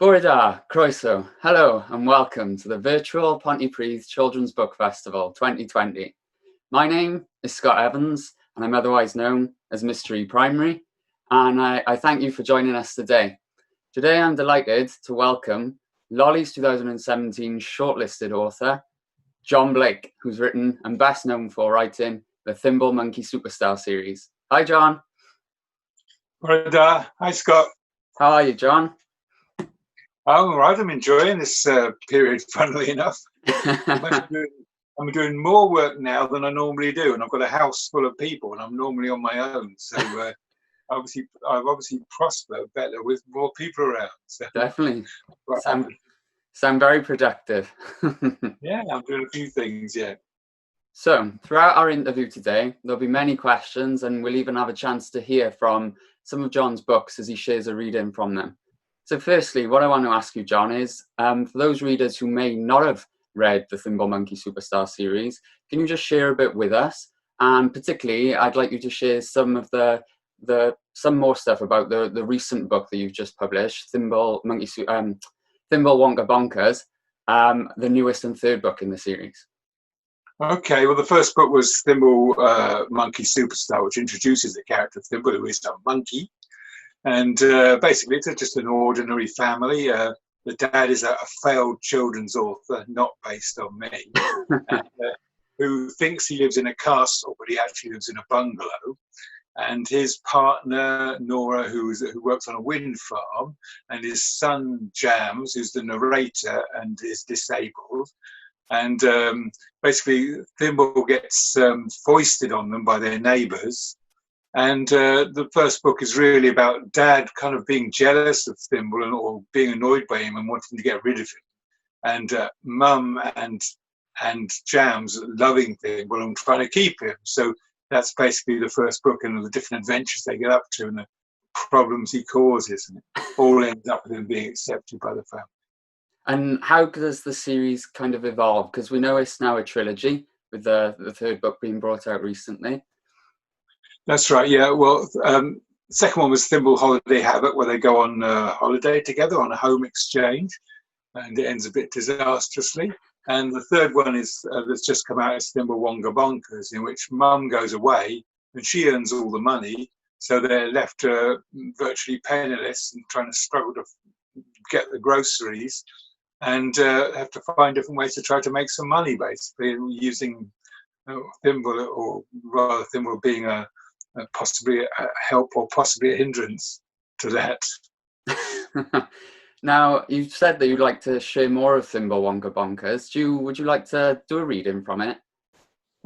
Bore da, croeso, hello and welcome to the virtual Pontypridd Children's Book Festival 2020. My name is Scott Evans and I'm otherwise known as Mystery Primary, and I thank you for joining us today. Today I'm delighted to welcome Lolly's 2017 shortlisted author, Jon Blake, who's written and best known for writing the Thimble Monkey Superstar series. Hi Jon. Bore da. Hi Scott. How are you, Jon? I'm all right. I'm enjoying this period, funnily enough. I'm doing more work now than I normally do, and I've got a house full of people, and I'm normally on my own. So I've obviously prospered better with more people around. So Definitely. Sound very productive. Yeah, I'm doing a few things, yeah. So throughout our interview today, there'll be many questions, and we'll even have a chance to hear from some of Jon's books as he shares a reading from them. So firstly, what I want to ask you, Jon, is for those readers who may not have read the Thimble Monkey Superstar series, can you just share a bit with us? And particularly, I'd like you to share some of some more stuff about the recent book that you've just published, Thimble Wonka Bonkers, the newest and third book in the series. Okay, well, the first book was Thimble Monkey Superstar, which introduces the character of Thimble, who is a monkey. And basically, it's just an ordinary family. The dad is a failed children's author, not based on me, and, who thinks he lives in a castle, but he actually lives in a bungalow. And his partner, Nora, who works on a wind farm, and his son, Jams, who's the narrator and is disabled. And basically, Thimble gets foisted on them by their neighbours. And the first book is really about Dad kind of being jealous of Thimble or being annoyed by him and wanting to get rid of him. And Mum and Jams loving Thimble and trying to keep him. So that's basically the first book, and the different adventures they get up to and the problems he causes. And it all ends up with him being accepted by the family. And how does the series kind of evolve? Because we know it's now a trilogy, with the third book being brought out recently. That's right, yeah. Well, the second one was Thimble Holiday Havoc, where they go on holiday together on a home exchange, and it ends a bit disastrously. And the third one is that's just come out is Thimble Wonka Bonkers, in which Mum goes away and she earns all the money, so they're left virtually penniless and trying to struggle to get the groceries, and have to find different ways to try to make some money, basically, using Thimble, or rather Thimble being possibly a help or possibly a hindrance to that. Now, you've said that you'd like to share more of Thimble Wonka Bonkers. Would you like to do a reading from it?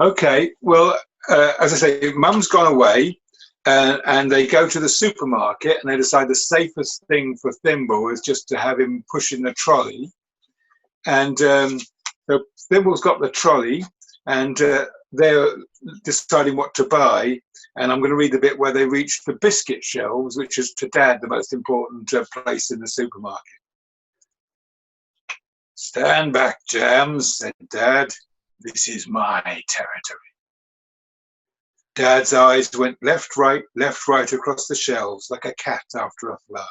Okay, well, as I say, Mum's gone away, and they go to the supermarket, and they decide the safest thing for Thimble is just to have him pushing the trolley. And so Thimble's got the trolley, and they're deciding what to buy. And I'm going to read the bit where they reach the biscuit shelves, which is to Dad the most important place in the supermarket. "Stand back, Jams," said Dad. "This is my territory." Dad's eyes went left, right across the shelves like a cat after a fly.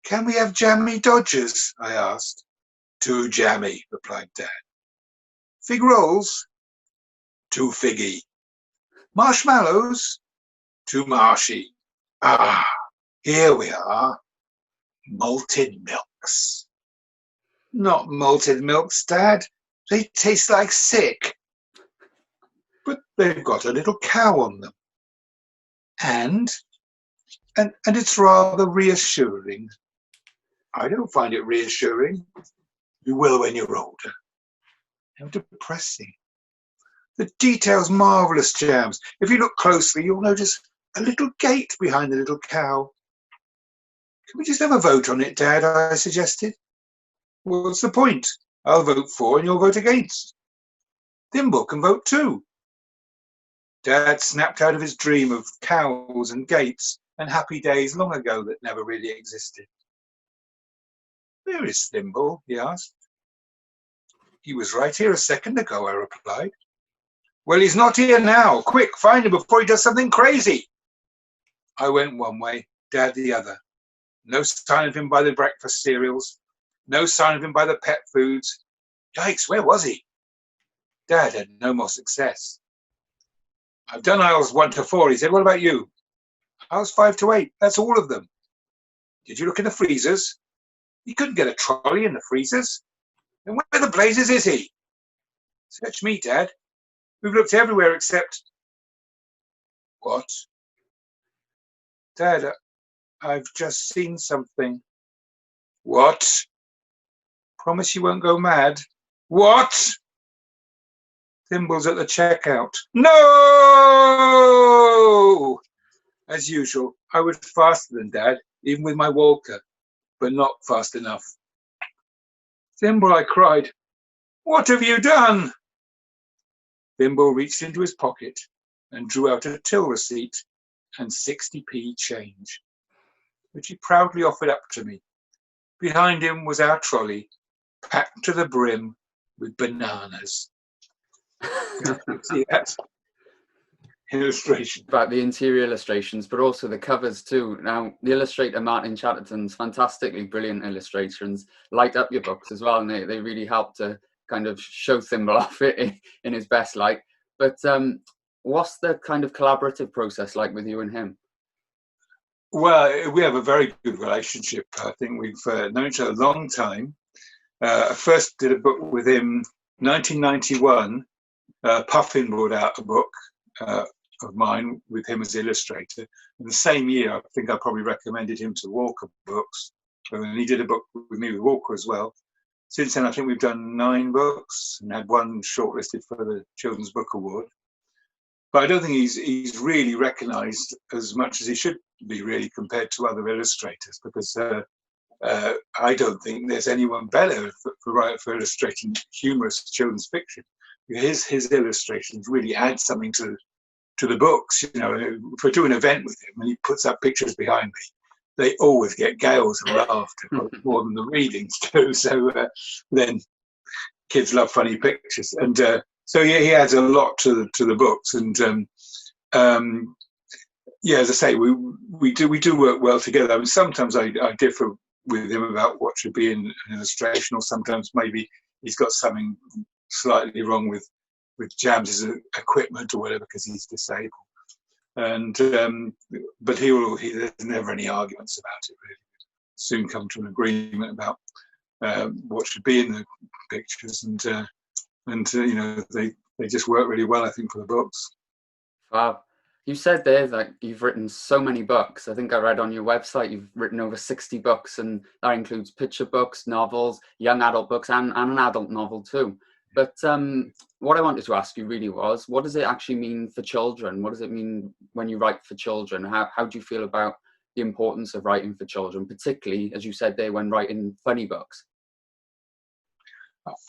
"Can we have jammy Dodgers?" I asked. "Too jammy," replied Dad. "Fig rolls?" "Too figgy." "Marshmallows?" "Too marshy." "Ah, here we are. Malted milks." "Not malted milks, Dad. They taste like sick." "But they've got a little cow on them. And it's rather reassuring." "I don't find it reassuring." "You will when you're older." How depressing. "The detail's marvellous, Jams. If you look closely, you'll notice a little gate behind the little cow." "Can we just have a vote on it, Dad?" I suggested. "What's the point? I'll vote for and you'll vote against. Thimble can vote too." Dad snapped out of his dream of cows and gates and happy days long ago that never really existed. "Where is Thimble?" he asked. "He was right here a second ago," I replied. "Well, he's not here now. Quick, find him before he does something crazy." I went one way, Dad the other. No sign of him by the breakfast cereals. No sign of him by the pet foods. Yikes, where was he? Dad had no more success. I've done aisles 1 to 4, he said. What about you? Aisles 5 to 8, that's all of them. Did you look in the freezers? You couldn't get a trolley in the freezers. And where the blazes is he? Search me, Dad. We've looked everywhere except... What? Dad, I've just seen something. What? Promise you won't go mad. What? Thimble's at the checkout. No! As usual, I was faster than Dad, even with my walker, but not fast enough. Thimble, I cried, what have you done? Thimble reached into his pocket and drew out a till receipt and 60p change, which he proudly offered up to me. Behind him was our trolley, packed to the brim with bananas. See that illustration? About the interior illustrations, but also the covers too. Now, the illustrator Martin Chatterton's fantastically brilliant illustrations light up your books as well, and they really help to kind of show Thimble off it in his best light. But what's the kind of collaborative process like with you and him? Well, we have a very good relationship. I think we've known each other a long time. I first did a book with him 1991. Puffin brought out a book of mine with him as the illustrator. In the same year, I think I probably recommended him to Walker Books. And he did a book with me with Walker as well. Since then, I think we've done 9 books and had 1 shortlisted for the Children's Book Award. But I don't think he's really recognised as much as he should be, really, compared to other illustrators, because I don't think there's anyone better for illustrating humorous children's fiction. His illustrations really add something to the books. You know, if I do an event with him and he puts up pictures behind me, they always get gales of laughter, more than the readings do. So then kids love funny pictures, and so yeah, he adds a lot to the books. And yeah, as I say, we do work well together. I mean, sometimes I differ with him about what should be in an illustration, or sometimes maybe he's got something slightly wrong with Jams's equipment or whatever because he's disabled. And but there's never any arguments about it, really. Soon come to an agreement about what should be in the pictures, and you know, they just work really well, I think, for the books. Wow. You said there that you've written so many books. I think I read on your website you've written over 60 books, and that includes picture books, novels, young adult books, and an adult novel too. But what I wanted to ask you really was, what does it actually mean for children? What does it mean when you write for children? How do you feel about the importance of writing for children, particularly, as you said there, when writing funny books?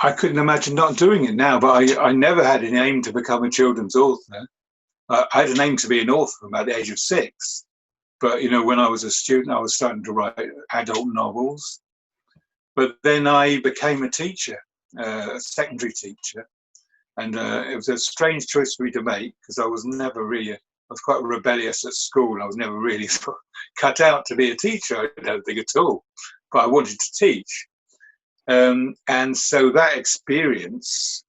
I couldn't imagine not doing it now, but I never had an aim to become a children's author. I had an aim to be an author from about the age of 6. But, you know, when I was a student, I was starting to write adult novels. But then I became a teacher, a secondary teacher. And it was a strange choice for me to make, because I was never really, I was quite rebellious at school. I was never really cut out to be a teacher, I don't think at all. But I wanted to teach. And so that experience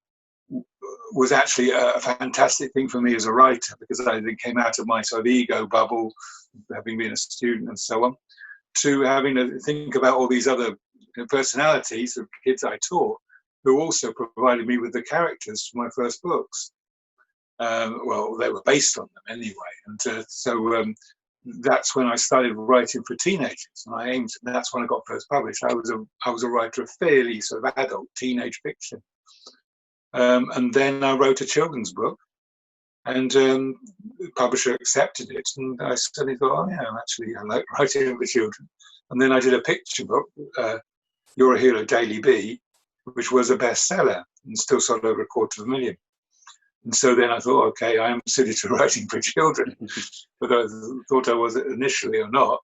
was actually a fantastic thing for me as a writer, because I came out of my sort of ego bubble, having been a student and so on, to having to think about all these other personalities of kids I taught, who also provided me with the characters for my first books. Well, they were based on them anyway. And so that's when I started writing for teenagers, and that's when I got first published. I was a writer of fairly sort of adult teenage fiction. And then I wrote a children's book, and the publisher accepted it, and I suddenly thought, oh yeah, I like writing for children. And then I did a picture book, You're a Hero, Daley B, which was a bestseller and still sold over 250,000. And so then I thought, okay, I am suited to writing for children, whether I thought I was initially or not.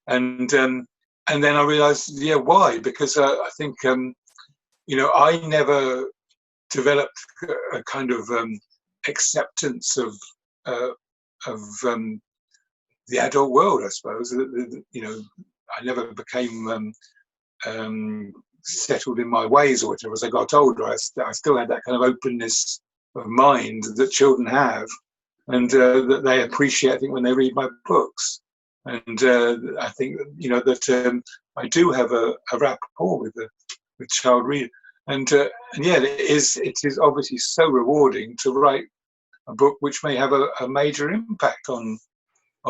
And then I realized, yeah, why? Because I think, you know, I never developed a kind of acceptance of the adult world, I suppose. You know, I never became settled in my ways or whatever. As I got older, I still had that kind of openness of mind that children have, and that they appreciate, I think, when they read my books. And I think, you know, that I do have a rapport with child readers. And yeah, it is obviously so rewarding to write a book which may have a major impact on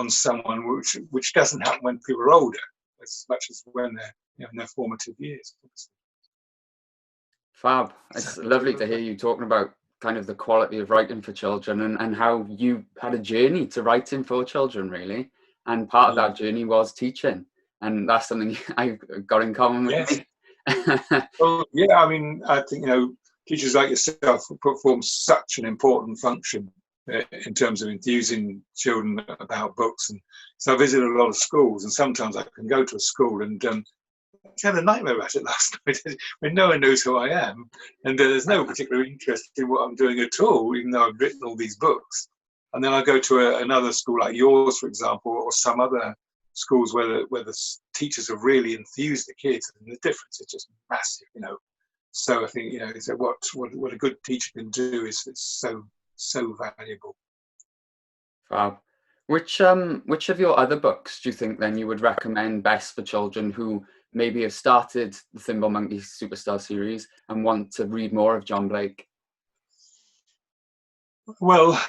someone, which doesn't happen when people are older as much as when they're, you know, in their formative years. Fab. It's lovely to hear you talking about kind of the quality of writing for children, and how you had a journey to writing for children, really. And part of that journey was teaching. And that's something I've got in common with me. Well, yeah, I mean, I think, you know, teachers like yourself perform such an important function in terms of enthusing children about books. And so I visited a lot of schools, and sometimes I can go to a school and I had a nightmare about it last night when no one knows who I am, and there's no particular interest in what I'm doing at all, even though I've written all these books. And then I go to another school like yours, for example, or some other schools where the teachers have really enthused the kids, and the difference is just massive, you know. So I think, you know, so what a good teacher can do is so valuable. Wow. Which of your other books do you think then you would recommend best for children who maybe have started the Thimble Monkey Superstar series and want to read more of Jon Blake? Well,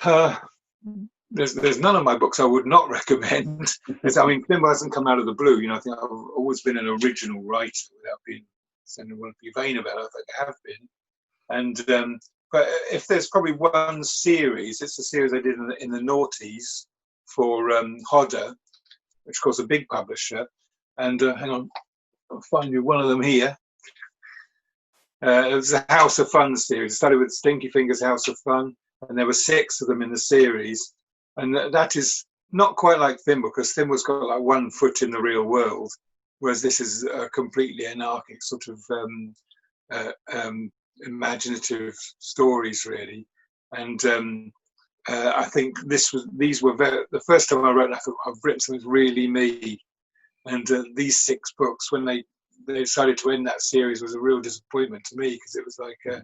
there's none of my books I would not recommend. I mean, Thimble hasn't come out of the blue. You know, I think I've always been an original writer without being someone to be vain about it. I think I have been. And but if there's probably one series, it's a series I did in the noughties for Hodder, which of course a big publisher. And hang on, I'll find you one of them here. It was the House of Fun series. It started with Stinky Fingers House of Fun, and there were 6 of them in the series. And that is not quite like Thimble, because Thimble's got like one foot in the real world, whereas this is a completely anarchic sort of imaginative stories, really. And I think these were the first time I wrote, I thought I've written something really me. And these 6 books, when they decided to end that series, was a real disappointment to me, because it was like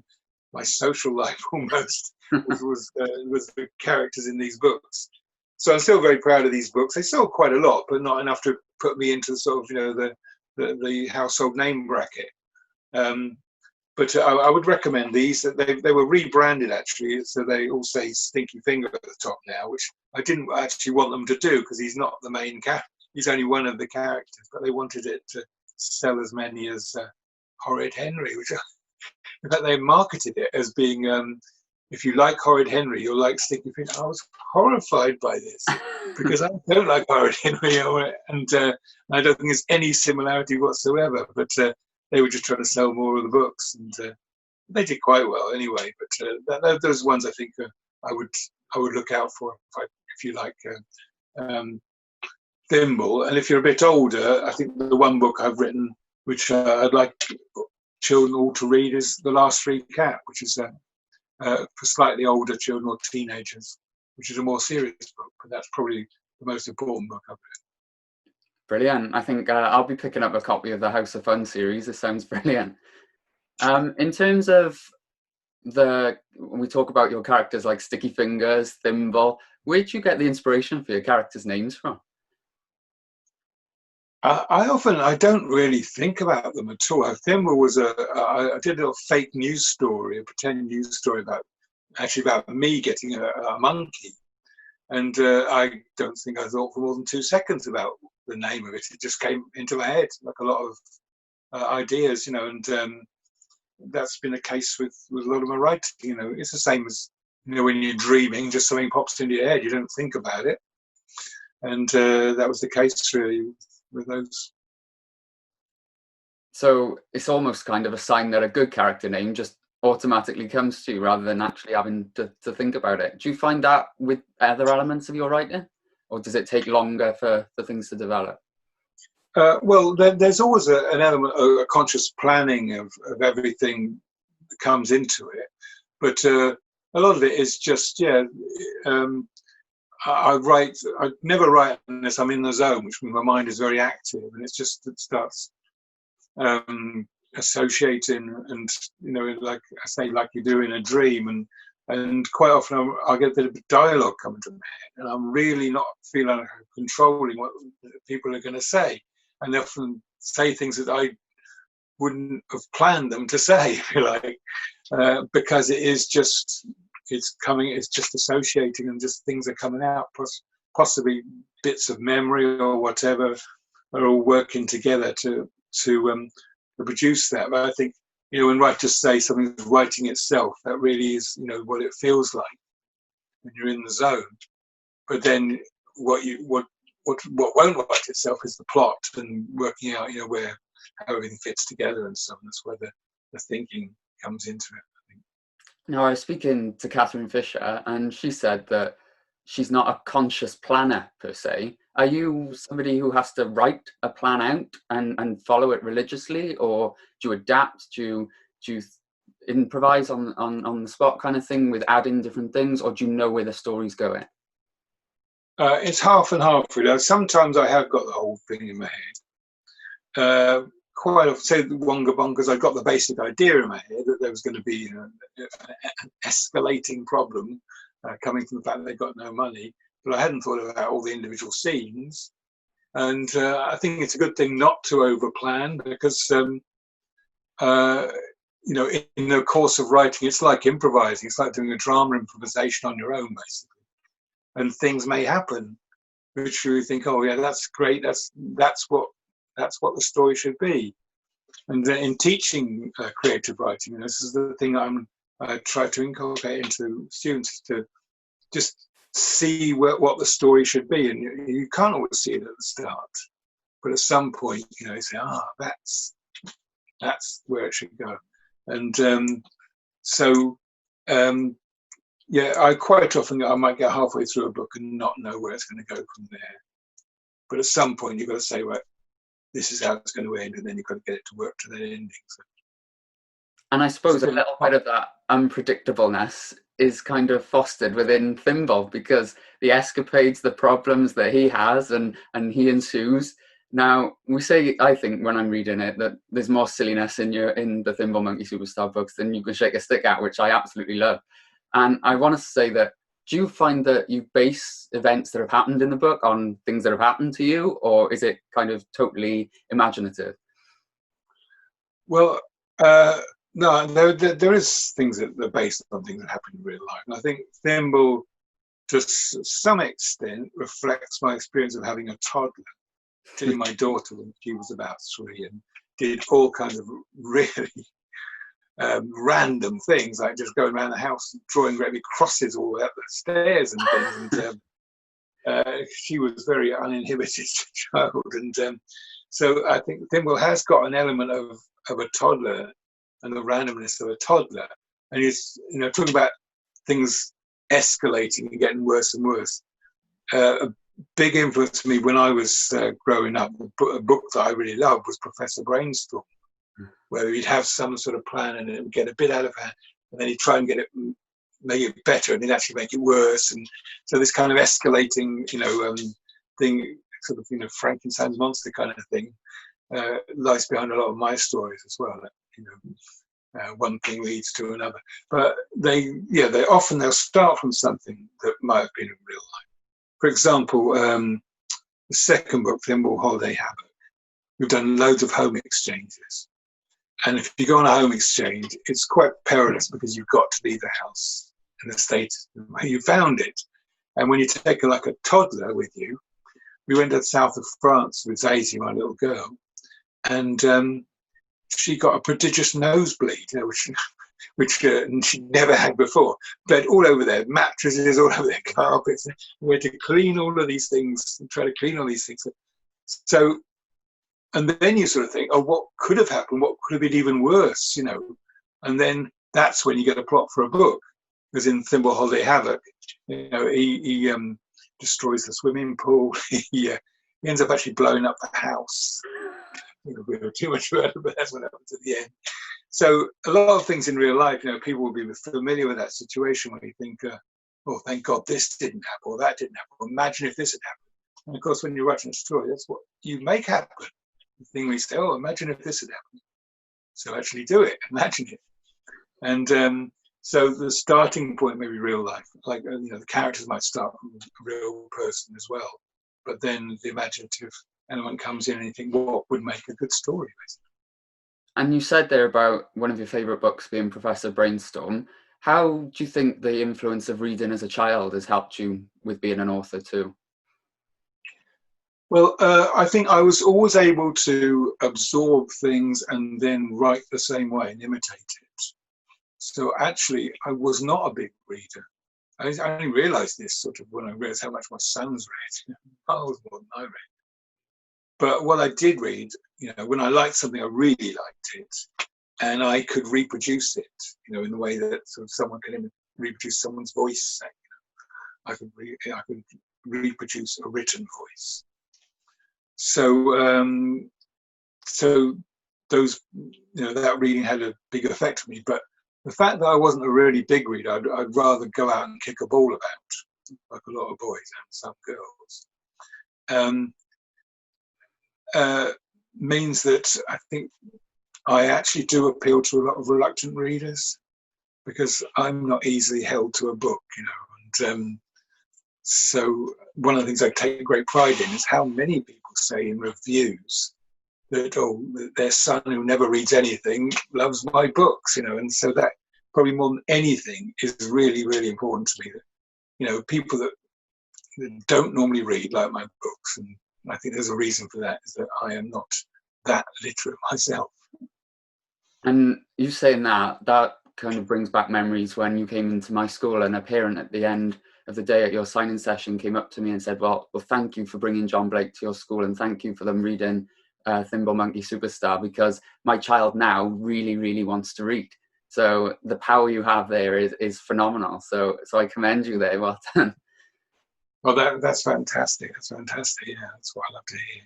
my social life almost was the characters in these books. So I'm still very proud of these books. They sold quite a lot, but not enough to put me into sort of, you know, the household name bracket. But I would recommend these. They were rebranded, actually, so they all say Stinky Finger at the top now, which I didn't actually want them to do, because he's not the main character. He's only one of the characters, but they wanted it to sell as many as Horrid Henry, which in fact they marketed it as being, if you like Horrid Henry, you'll like Stinky Finger. I was horrified by this, because I don't like Horrid Henry, and I don't think there's any similarity whatsoever. But they were just trying to sell more of the books, and they did quite well anyway. But those ones I think I would look out for if you like Thimble. And if you're a bit older, I think the one book I've written, which I'd like children all to read, is The Last Free Cat, which is for slightly older children or teenagers, which is a more serious book, but that's probably the most important book I've written. Brilliant. I think I'll be picking up a copy of the House of Fun series. It sounds brilliant. In terms of when we talk about your characters like Sticky Fingers, Thimble, where do you get the inspiration for your characters' names from? I don't really think about them at all. Thimble was I did a little fake news story, a pretend news story about me getting a monkey. And I don't think I thought for more than 2 seconds about the name of it. It just came into my head, like a lot of ideas, you know, and that's been the case with a lot of my writing. You know, it's the same as, you know, when you're dreaming, just something pops into your head, you don't think about it. And that was the case really with those. So it's almost kind of a sign that a good character name just automatically comes to you rather than actually having to think about it. Do you find that with other elements of your writing, or does it take longer for things to develop? Well, there's always an element of a conscious planning of everything that comes into it, but a lot of it is just I never write unless I'm in the zone, which means my mind is very active, and it starts associating, and like I say, like you do in a dream, and quite often I'll get a bit of dialogue coming to my head, and I'm really not feeling like I'm controlling what people are going to say, and they often say things that I wouldn't have planned them to say, if you like, because it's just associating, and just things are coming out, possibly bits of memory or whatever are all working together to produce that. But I think, when writers say something's writing itself, that really is, what it feels like when you're in the zone. But then what won't write itself is the plot, and working out, how everything fits together and so on. That's where the thinking comes into it, I think. Now, I was speaking to Catherine Fisher, and she said that she's not a conscious planner per se. Are you somebody who has to write a plan out and follow it religiously, or do you adapt? Do you improvise on the spot kind of thing with adding different things, or do you know where the story's going? It's half and half, really. Sometimes I have got the whole thing in my head. Quite often, say the Wonga Bonkers, I got the basic idea in my head that there was going to be an escalating problem coming from the fact that they got no money, but I hadn't thought about all the individual scenes. And I think it's a good thing not to overplan, because in the course of writing, it's like improvising. It's like doing a drama improvisation on your own, basically. And things may happen, which you think, oh yeah, that's great. That's what the story should be. And in teaching creative writing, this is the thing I try to inculcate into students, is to just see what the story should be. And you can't always see it at the start, but at some point, you say, that's where it should go. And I quite often, I might get halfway through a book and not know where it's going to go from there. But at some point, you've got to say, right, this is how it's going to end, and then you've got to get it to work to that ending. So. And I suppose a little bit of that unpredictableness is kind of fostered within Thimble, because the escapades, the problems that he has and he ensues. Now, I think when I'm reading it, that there's more silliness in the Thimble Monkey Superstar books than you can shake a stick at, which I absolutely love. And I want to say that, do you find that you base events that have happened in the book on things that have happened to you, or is it kind of totally imaginative? Well, no, there is things that are based on things that happen in real life. And I think Thimble, to some extent, reflects my experience of having a toddler, particularly my daughter when she was about 3, and did all kinds of really random things, like just going around the house drawing great big crosses all up the stairs and things. And she was a very uninhibited child, and so I think Thimble has got an element of a toddler and the randomness of a toddler, and he's talking about things escalating and getting worse and worse. A big influence for me when I was growing up, a book that I really loved was Professor Brainstorm, where he'd have some sort of plan and it would get a bit out of hand, and then he'd try and make it better, and he'd actually make it worse. And so this kind of escalating, thing, sort of, Frankenstein's monster kind of thing, lies behind a lot of my stories as well. That, one thing leads to another. But they'll start from something that might have been in real life. For example, the second book, Thimble Holiday Havoc, we've done loads of home exchanges. And if you go on a home exchange, it's quite perilous, because you've got to leave the house in the state where you found it. And when you take a toddler with you, we went to the south of France with Daisy, my little girl, and she got a prodigious nosebleed, which she'd never had before. Bled all over their mattresses, all over their carpets. We had to clean all of these things, and try to clean all these things. So, and then you sort of think, oh, what could have happened? What could have been even worse, And then that's when you get a plot for a book. Because in Thimble Holiday Havoc, he destroys the swimming pool. He ends up actually blowing up the house. We were too much about it, but that's what happens at the end. So a lot of things in real life, people will be familiar with that situation where you think, oh, thank God this didn't happen, or that didn't happen. Imagine if this had happened. And of course, when you're writing a story, that's what you make happen. The thing we say, oh, imagine if this had happened. So actually do it, imagine it. And so the starting point may be real life. Like, the characters might start from a real person as well. But then the imaginative element comes in and you think, what would make a good story, basically. And you said there about one of your favourite books being Professor Brainstorm. How do you think the influence of reading as a child has helped you with being an author too? Well, I think I was always able to absorb things and then write the same way and imitate it. So actually, I was not a big reader. I only realised this sort of when I realised how much my sons read. Miles more than I read. But what I did read, when I liked something, I really liked it, and I could reproduce it, in the way that sort of someone can reproduce someone's voice. I could reproduce a written voice. So, so those, that reading had a big effect on me. But the fact that I wasn't a really big reader, I'd rather go out and kick a ball about, like a lot of boys and some girls. Means that I think I actually do appeal to a lot of reluctant readers, because I'm not easily held to a book, and so one of the things I take great pride in is how many people say in reviews that, their son who never reads anything loves my books, and so that probably more than anything is really, really important to me, that, people that don't normally read like my books, and I think there's a reason for that, is that I am not that literate myself. And you saying that kind of brings back memories when you came into my school, and a parent at the end of the day at your signing session came up to me and said, well, thank you for bringing Jon Blake to your school, and thank you for them reading Thimble Monkey Superstar, because my child now really, really wants to read. So the power you have there is phenomenal. So I commend you there. Well done. Well, that's fantastic. That's fantastic. Yeah, that's what I love to hear.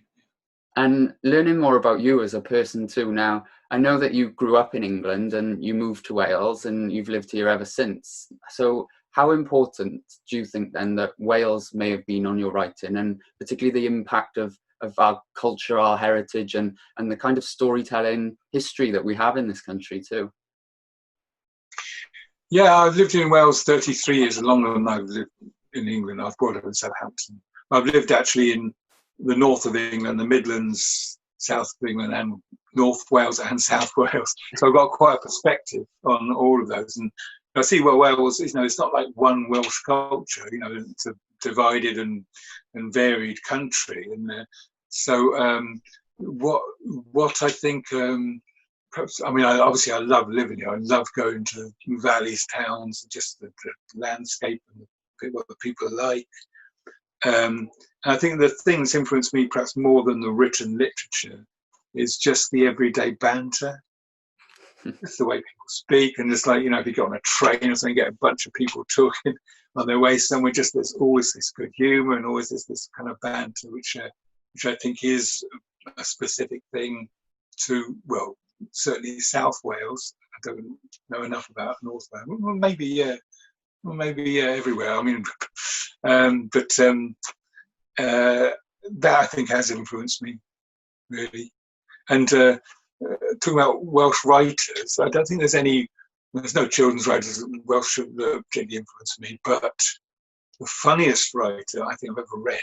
And learning more about you as a person too. Now, I know that you grew up in England and you moved to Wales and you've lived here ever since. So how important do you think then that Wales may have been on your writing, and particularly the impact of our culture, our heritage, and the kind of storytelling history that we have in this country too? Yeah, I've lived in Wales 33 years, longer than I've lived in England. I was brought up in Southampton. I've lived actually in the north of England, the Midlands, south of England, and North Wales and South Wales. So I've got quite a perspective on all of those. And I see where Wales, it's not like one Welsh culture, it's a divided and varied country. And so what I think, perhaps, obviously I love living here. I love going to valleys, towns, just the landscape and what the people are like. And I think the thing that's influenced me perhaps more than the written literature is just the everyday banter. It's the way people speak, and it's like, if you go on a train or something, you get a bunch of people talking on their way somewhere, just there's always this good humour and always this kind of banter, which I think is a specific thing to, well, certainly South Wales. I don't know enough about North Wales. Well, maybe everywhere. That I think has influenced me, really. And talking about Welsh writers, I don't think there's no children's writers that Welsh should particularly influence me, but the funniest writer I think I've ever read,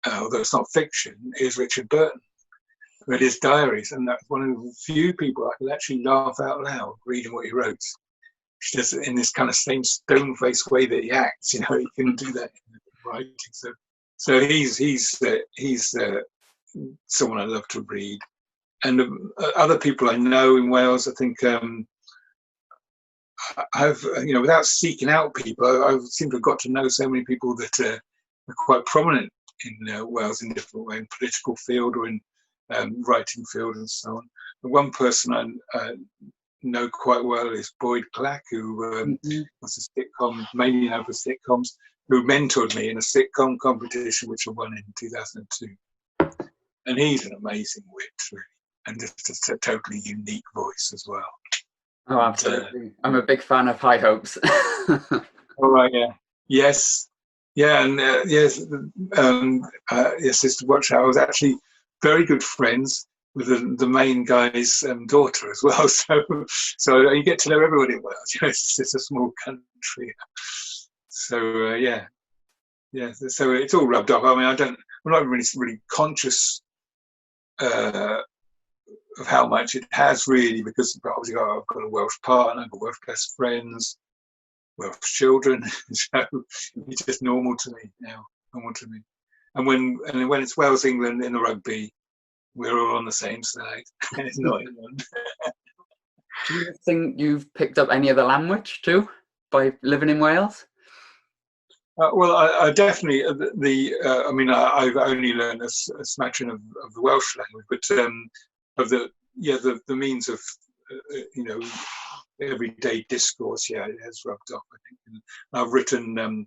although it's not fiction, is Richard Burton. I read his diaries, and that's one of the few people I could actually laugh out loud reading what he wrote. Just in this kind of same stone-faced way that he acts, he can do that in writing. So he's someone I love to read. And other people I know in Wales, I think I've, without seeking out people, I seem to have got to know so many people that are quite prominent in Wales in different ways, in political field or in writing field and so on. And one person I know quite well is Boyd Clack, who was a sitcom, mainly known for sitcoms, who mentored me in a sitcom competition which I won in 2002. And he's an amazing wit, really, and just a totally unique voice as well. Oh, absolutely. I'm a big fan of High Hopes. All right, yeah. Yes, yeah, and yes, Sister Watch. I was actually very good friends with the main guy's daughter as well. So you get to know everybody in Wales. It's a small country. So yeah. So it's all rubbed off. I mean, I'm not really conscious of how much it has really, because obviously I've got a Welsh partner, I've got Welsh best friends, Welsh children. So it's just normal to me now. Normal to me. And when it's Wales England in the rugby, we're all on the same side. It's not England. Do you think you've picked up any other language too by living in Wales? Well, I definitely I mean, I've only learned a smattering of the Welsh language, but of the means of everyday discourse, it has rubbed off, I think. And I've written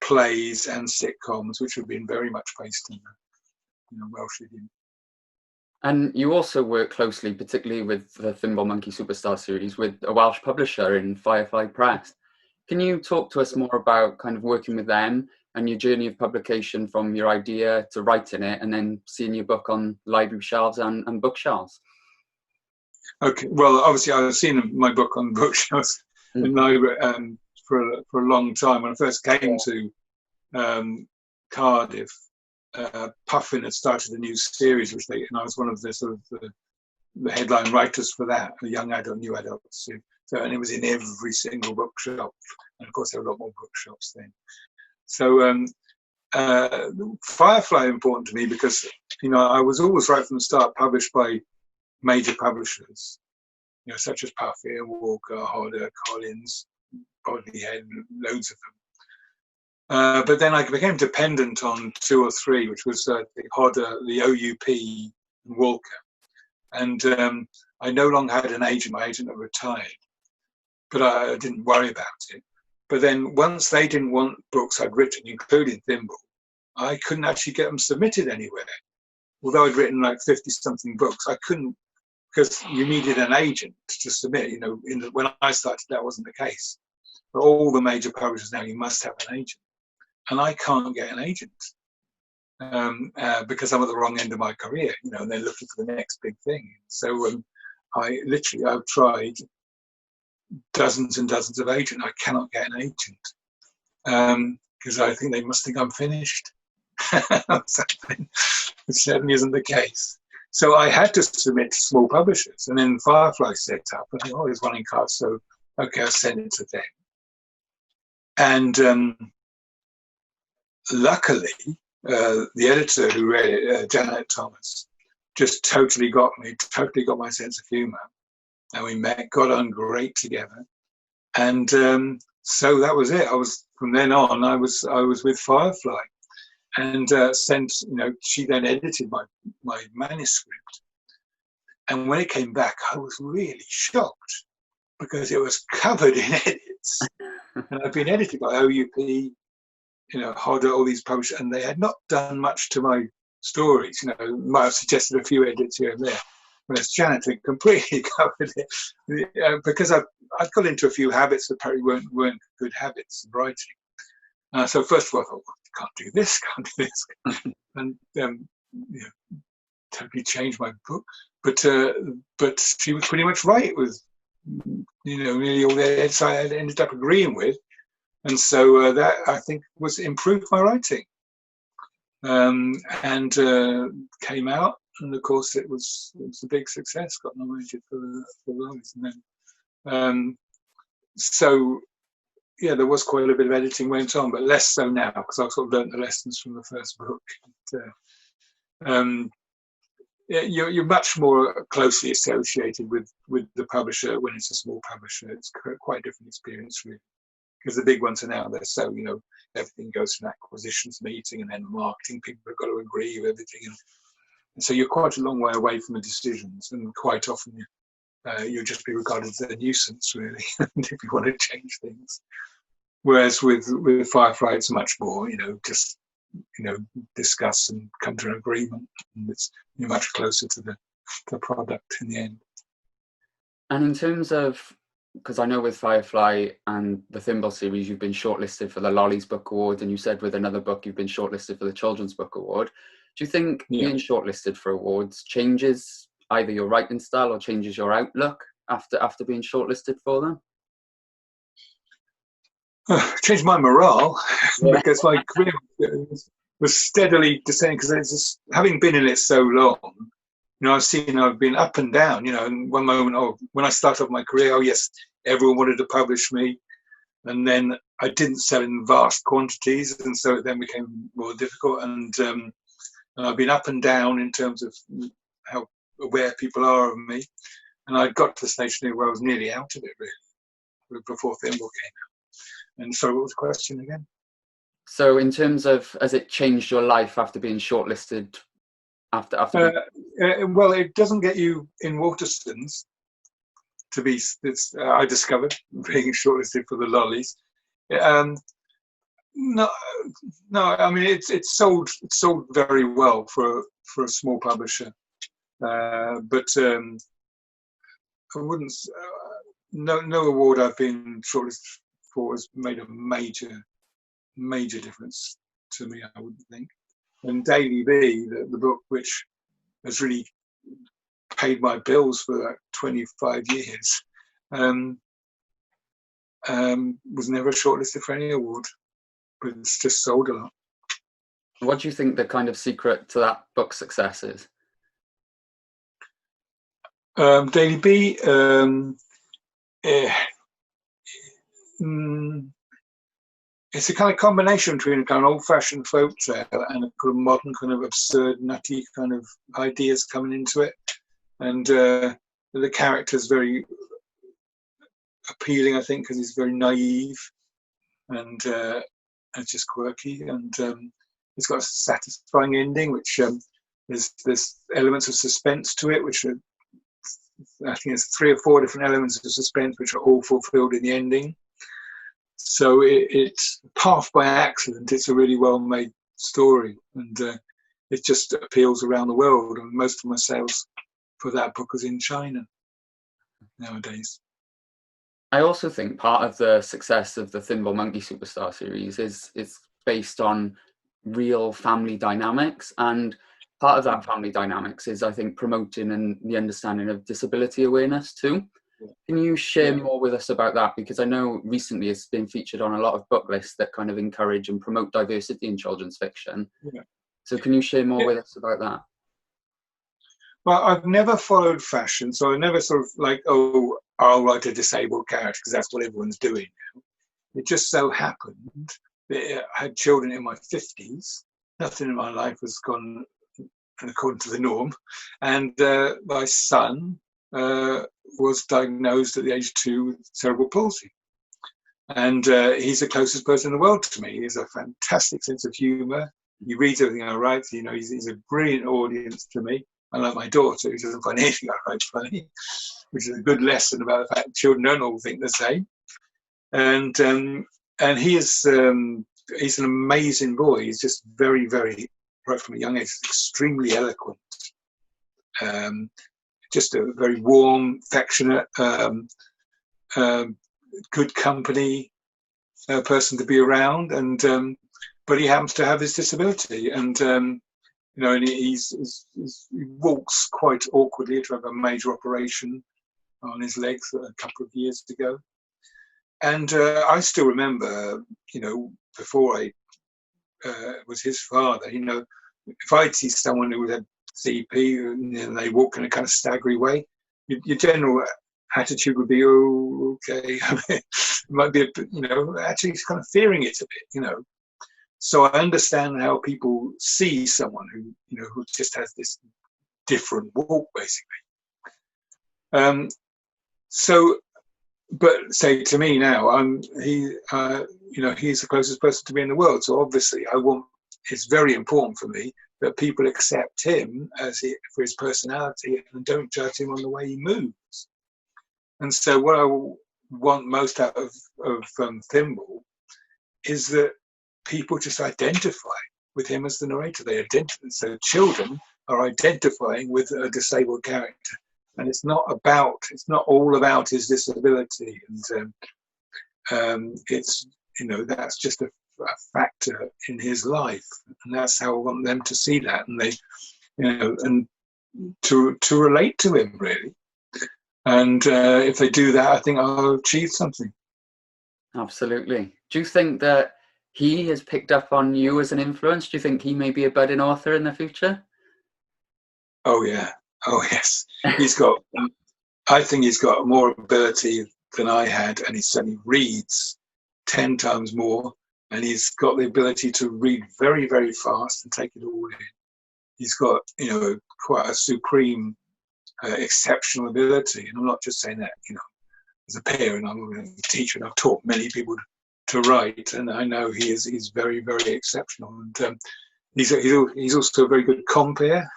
plays and sitcoms which have been very much based in Welsh idiom. And you also work closely, particularly with the Thimble Monkey Superstar series, with a Welsh publisher in Firefly Press. Can you talk to us more about kind of working with them and your journey of publication from your idea to writing it and then seeing your book on library shelves and bookshelves? Okay, well, obviously I've seen my book on bookshelves in library for a long time. When I first came to Cardiff, Puffin had started a new series, and I was one of the sort of the headline writers for that, a young adult, new adult series. So, and it was in every single bookshop, and of course there were a lot more bookshops then. So Firefly important to me because I was always right from the start published by major publishers, such as Puffin, Walker, Hodder, Collins, Bodley Head, loads of them. But then I became dependent on two or three, which was the Hodder, the OUP, and Walker. And I no longer had an agent. My agent had retired, but I didn't worry about it. But then once they didn't want books I'd written, including Thimble, I couldn't actually get them submitted anywhere. Although I'd written like 50-something books, I couldn't, because you needed an agent to submit. When I started, that wasn't the case. But all the major publishers now, you must have an agent. And I can't get an agent because I'm at the wrong end of my career, and they're looking for the next big thing. So I've tried dozens and dozens of agents. I cannot get an agent because I think they must think I'm finished. It certainly isn't the case. So I had to submit to small publishers, and then Firefly set up, and there's one in Cardiff, so okay, I'll send it to them. And luckily, the editor who read it, Janet Thomas, just totally got me, totally got my sense of humour. And we got on great together. And so that was it. From then on, I was with Firefly. And she then edited my manuscript. And when it came back, I was really shocked because it was covered in edits. And I've been edited by OUP, Hodder, all these publishers, and they had not done much to my stories. Might have suggested a few edits here and there. Whereas Janet had completely covered it because I'd got into a few habits that probably weren't good habits of writing. So first of all, I thought, can't do this, and totally changed my book. But she was pretty much right with nearly all the edits I ended up agreeing with, and so that I think was improved my writing, and came out. And of course, it was a big success. Got nominated for those, and then there was quite a bit of editing went on, but less so now because I've sort of learned the lessons from the first book. You're much more closely associated with the publisher when it's a small publisher. It's quite a different experience, really, because the big ones are now they're so everything goes to an acquisitions meeting, and then marketing people have got to agree with everything. And so you're quite a long way away from the decisions, and quite often you'll just be regarded as a nuisance, really, if you want to change things. Whereas with Firefly, it's much more, just discuss and come to an agreement, and you're much closer to the product in the end. And in terms of because I know with Firefly and the Thimble series, you've been shortlisted for the Lollies Book Award, and you said with another book you've been shortlisted for the Children's Book Award. Do you think being shortlisted for awards changes either your writing style or changes your outlook after being shortlisted for them? Changed my morale because my career was steadily descending, because having been in it so long, I've been up and down, and one moment, when I started off my career, yes, everyone wanted to publish me. And then I didn't sell in vast quantities. And so it then became more difficult. And I've been up and down in terms of how aware people are of me. And I got to the stage where I was nearly out of it, really, before Thimble came out. And so what was the question again? So in terms of, has it changed your life after being shortlisted? Well, it doesn't get you in Waterstones I discovered being shortlisted for the Lollies. No, I mean it's sold very well for a small publisher, but I wouldn't. No award I've been shortlisted for has made a major difference to me, I wouldn't think. And Daley B, the book which has really paid my bills for like 25 years, was never shortlisted for any award, but it's just sold a lot. What do you think the kind of secret to that book's success is? Daley B, it's a kind of combination between a kind of old-fashioned folk tale and a kind of modern, kind of absurd, nutty kind of ideas coming into it. And the character's very appealing, I think, because he's very naive and just quirky. And it's got a satisfying ending, which there's elements of suspense to it, which are, I think it's 3 or 4 different elements of suspense, which are all fulfilled in the ending. So it's half by accident. It's a really well-made story, and it just appeals around the world. And most of my sales for that book is in China nowadays. I also think part of the success of the Thimble Monkey Superstar series is based on real family dynamics, and part of that family dynamics is, I think, promoting and the understanding of disability awareness too. Can you share more with us about that? Because I know recently it's been featured on a lot of book lists that kind of encourage and promote diversity in children's fiction. So can you share more with us about that? Well, I've never followed fashion, so I never sort of like, I'll write a disabled character because that's what everyone's doing now. It just so happened that I had children in my 50s. Nothing in my life has gone according to the norm. And my son was diagnosed at the age of 2 with cerebral palsy. And he's the closest person in the world to me. He has a fantastic sense of humour. He reads everything I write. He's a brilliant audience to me. Unlike my daughter, who doesn't find anything I write funny, which is a good lesson about the fact that children don't all think the same. And he is he's an amazing boy. He's just very, very, right from a young age, extremely eloquent. Just a very warm, affectionate, good company person to be around. And but he happens to have his disability, and and he walks quite awkwardly to have a major operation on his legs a couple of years ago. And I still remember, before I was his father, if I'd see someone who had CP and they walk in a kind of staggery way, your general attitude would be, oh, okay. It might be, actually he's kind of fearing it a bit, So I understand how people see someone who just has this different walk, basically. But say to me now, he's the closest person to me in the world. So obviously, it's very important for me that people accept him for his personality and don't judge him on the way he moves. And so what I want most out of Thimble is that people just identify with him as the narrator. So children are identifying with a disabled character and it's not all about his disability, and it's, that's just a factor in his life, and that's how I want them to see that, and they, and to relate to him really. And if they do that, I think I'll achieve something. Absolutely. Do you think that he has picked up on you as an influence? Do you think he may be a budding author in the future? Oh yeah. Oh yes. I think he's got more ability than I had, and he certainly reads 10 times more, and he's got the ability to read very, very fast and take it all in. He's got, quite a supreme, exceptional ability. And I'm not just saying that, as a parent, I'm a teacher, and I've taught many people to write, and I know he's very, very exceptional. And he's also a very good compere.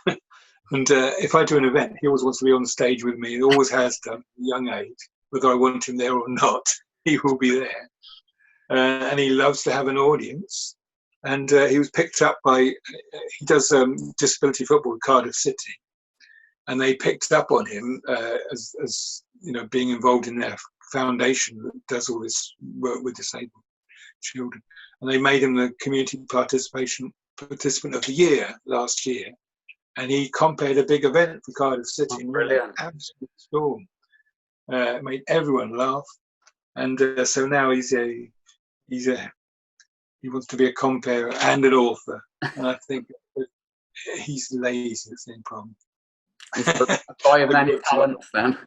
And if I do an event, he always wants to be on stage with me. He always has done, at a young age. Whether I want him there or not, he will be there. And he loves to have an audience. And he was picked up by, he does disability football at Cardiff City. And they picked up on him as being involved in their foundation that does all this work with disabled children. And they made him the community participant of the year last year. And he compared a big event for Cardiff City. Oh, brilliant. Absolute storm. Made everyone laugh. And so now he wants to be a compere and an author. And I think he's lazy, it's the same problem. He's a boy of many talents then.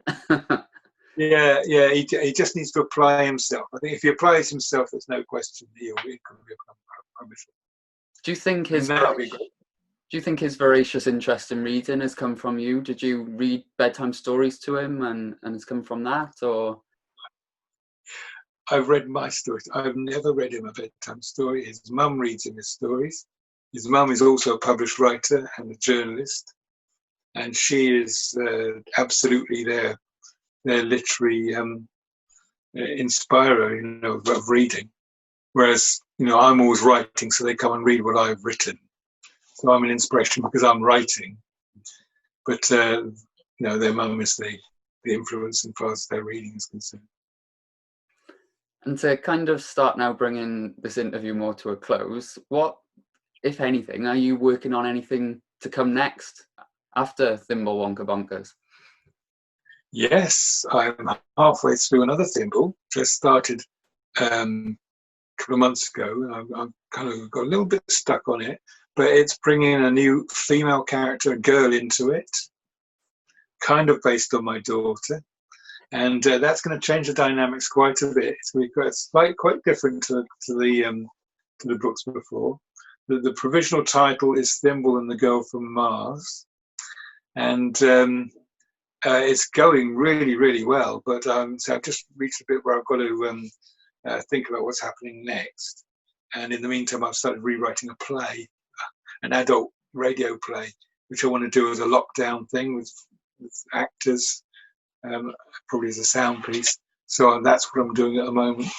Yeah, he just needs to apply himself. I think if he applies himself, there's no question he'll be a publisher. Do you think his voracious interest in reading has come from you? Did you read bedtime stories to him and it's come from that, or? I've read my stories. I've never read him a bedtime story. His mum reads him his stories. His mum is also a published writer and a journalist, and she is absolutely their literary inspirer, of reading. Whereas, I'm always writing, so they come and read what I've written. So I'm an inspiration because I'm writing. But, their mum is the influence as far as their reading is concerned. And to kind of start now bringing this interview more to a close, what, if anything, are you working on anything to come next after Thimble Wonka Bonkers? Yes, I'm halfway through another Thimble. Just started a couple of months ago. I've kind of got a little bit stuck on it, but it's bringing a new female character, a girl, into it, kind of based on my daughter. And that's going to change the dynamics quite a bit. It's quite different to the books before. The provisional title is Thimble and the Girl from Mars, and it's going really, really well. But so I've just reached a bit where I've got to think about what's happening next. And in the meantime, I've started rewriting a play, an adult radio play, which I want to do as a lockdown thing with actors. Probably as a sound piece. So that's what I'm doing at the moment,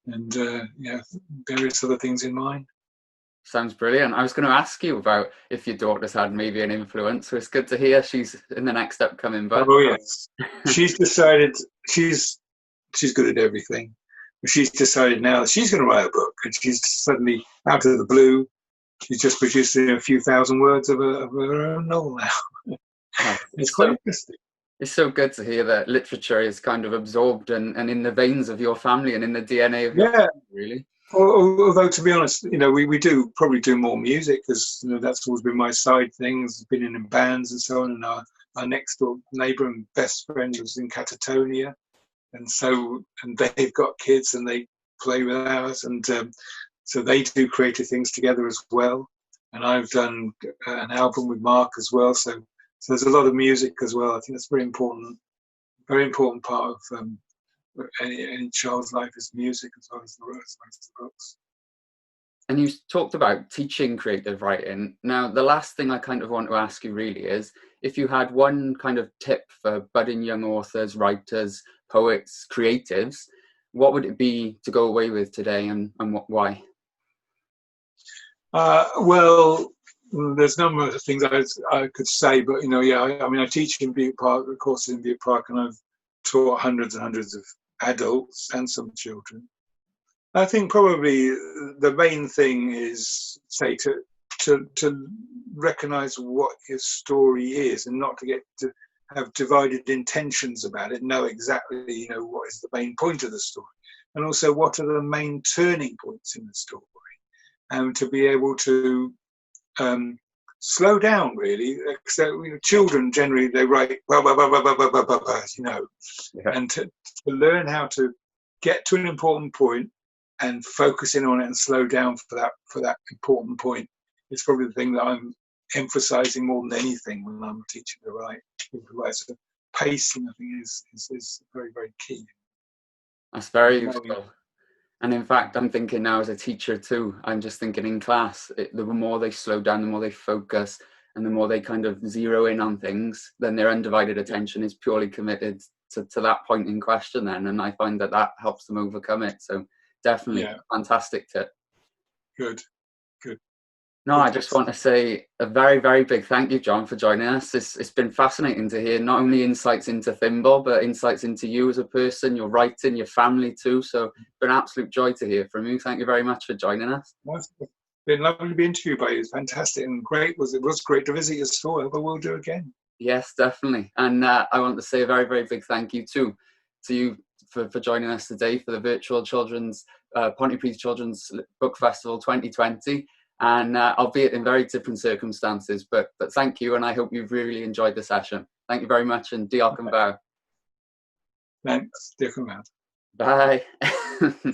and various other things in mind. Sounds brilliant. I was going to ask you about if your daughter's had maybe an influence, so it's good to hear she's in the next upcoming book. Oh yes, she's decided she's good at everything. She's decided now that she's going to write a book, and she's suddenly out of the blue. She's just produced a few thousand words of her own novel now. It's quite interesting. It's so good to hear that literature is kind of absorbed and in the veins of your family and in the DNA of your family, really. Although, to be honest, we do probably do more music because that's always been my side things. Been in bands and so on. And our next door neighbour and best friend was in Catatonia, and they've got kids and they play with ours, and so they do creative things together as well. And I've done an album with Mark as well. So there's a lot of music as well. I think that's very important part of any child's life is music as well as the books. And you talked about teaching creative writing. Now, the last thing I kind of want to ask you really is, if you had one kind of tip for budding young authors, writers, poets, creatives, what would it be to go away with today, and why? Well, There's a number of things I could say, but I mean, I teach in Butte Park, the courses in Butte Park, and I've taught hundreds and hundreds of adults and some children. I think probably the main thing is, say, to recognise what your story is, and not to get to have divided intentions about it. Know exactly, what is the main point of the story, and also what are the main turning points in the story, and to be able to slow down, really. So children generally, they write and to learn how to get to an important point and focus in on it and slow down for that important point is probably the thing that I'm emphasizing more than anything when I'm teaching to write. So pacing, I think, is very, very key. That's very useful. And in fact, I'm thinking now as a teacher too, I'm just thinking in class, the more they slow down, the more they focus, and the more they kind of zero in on things, then their undivided attention is purely committed to that point in question then. And I find that helps them overcome it. So definitely fantastic tip. Good. No, I just want to say a very, very big thank you, Jon, for joining us. It's been fascinating to hear not only insights into Thimble, but insights into you as a person, your writing, your family too. So it's been an absolute joy to hear from you. Thank you very much for joining us. It's been lovely to be interviewed by you. It's fantastic and great. It was great to visit your store. I hope I will do again. Yes, definitely. And I want to say a very, very big thank you to you for joining us today for the virtual Pontypridd Children's Book Festival 2020. And albeit in very different circumstances, but thank you, and I hope you've really enjoyed the session. Thank you very much, and diolch yn fawr. Thanks, diolch yn fawr. Bye.